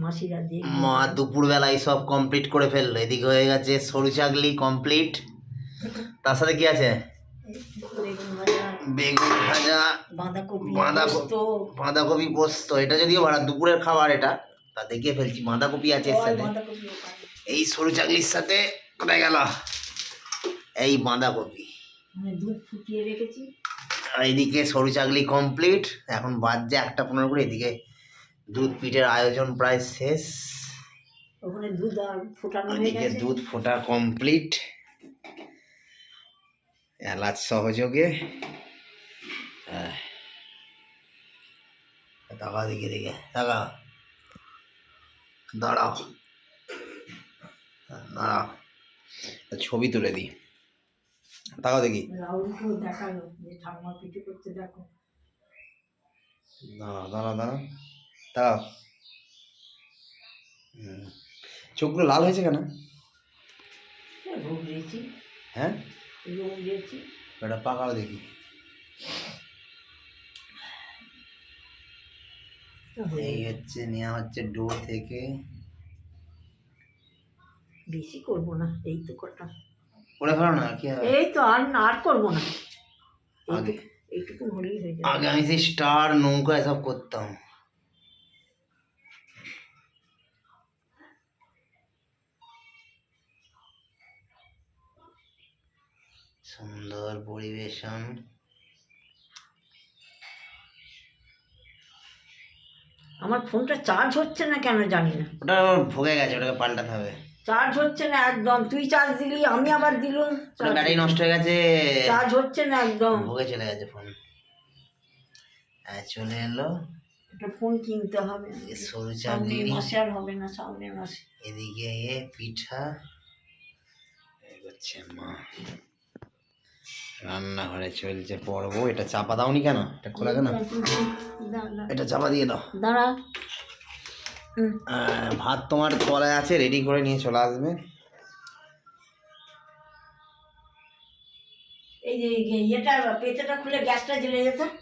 মাসিরা দেখবে। মা দুপুরবেলায় সব কমপ্লিট করে ফেললো। এদিকে হয়ে গেছে সরু চাগলি কমপ্লিট। তার সাথে কি আছে? বেগুন ভাজা, বাঁধাকপি পোস্ত। এটা যদিও দুপুরের খাবার, এটা তা দেখিয়ে ফেলছি। বাঁধাকপি আছে এর সাথে, এই সরু চাগলির সাথে। কোথায় গেল এই বাঁধাকপি? দুধ ফুটিয়ে রেখেছি। আর এদিকে সরু চাগলি কমপ্লিট। এখন বাজছে 1:15 করে। এদিকে দুধ পিঠের আয়োজন প্রায় শেষ। ওখানে দুধ আর ফোটানো হয়ে এদিকে গেছে। দুধ ফোটা কমপ্লিট এলাচ সহযোগে। তাকাও দিকে দিকে, তাকাও, দাঁড়াও দাঁড়াও, ছবি তুলে দিই। তাকাও দেখি, রাহুলকেও দেখালো যে ঠাকুমা পিঠে করতে, দেখো। দাঁড়াও দাঁড়াও দাঁড়াও, তাকাও। চোখগুলো লাল হয়েছে কেন? রোগ দিয়েছি। হ্যাঁ, রোগ দিয়েছি। এটা পাকাও দেখি। এই হচ্ছে নেওয়া হচ্ছে ডো থেকে। বেশি করবো না, এই তো কটা করে ফেলো না, কি হবে? এই তো আর করবো না, আগে এইটুকু হলেই হয়ে যাবে। আগে আমি সেই স্টার নৌকা এসব করতাম। সুন্দর পরিবেশন। আমার ফোনটা চার্জ হচ্ছে না কেন জানি না। ওটা ভুগে গেছে, ওটাকে পাল্টাতে হবে। চার্জ হচ্ছে না একদম। তুই চার্জ দিলি, আমি আবার দিলুম, ব্যাটারি নষ্ট হয়ে গেছে, চার্জ হচ্ছে না একদম। ভুগে চলে গেছে ফোন। চলে এলো। একটা ফোন কিনতে হবে। সরু সামনের চাগলি, মাসে আর হবে না, সামনের মাসে। এদিকে পিঠা এগোচ্ছে মা। রান্নাঘরে চলছে পর্ব। এটা চাপা দাওনি কেন? এটা খোলা কেন? এটা চাপা দিয়ে দাও। দাঁড়া। ভাত তোমার তলায় আছে, রেডি করে নিয়ে চলে আসবে। এই যে ইয়েটা পেঁচাটা খুলে গ্যাসটা জ্বেলে যেত।